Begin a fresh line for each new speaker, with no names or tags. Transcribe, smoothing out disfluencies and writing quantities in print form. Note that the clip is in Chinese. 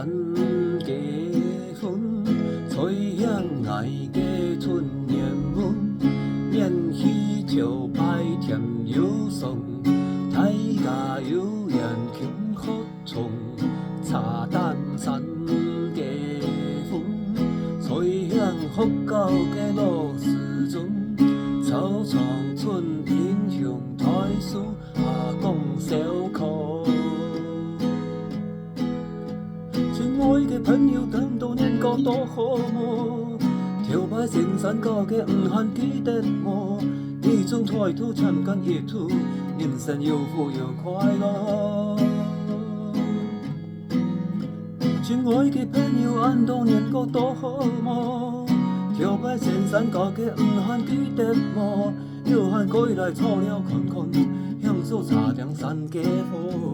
山结婚，吹响爱的春联门，免去招牌添油送，大家有缘庆福从，茶淡山结婚，吹响福高的落时阵，草创春英雄台词阿公小可。亲爱的朋友，等多年过多好么？跳摆仙山高嘅唔限記得我，呢種台土參緊熱土，人生又富又快樂。親愛的朋友，按多年過多好麼？跳擺仙山高嘅唔限記得我，有限過來錯了看看，享受茶涼山嘅風。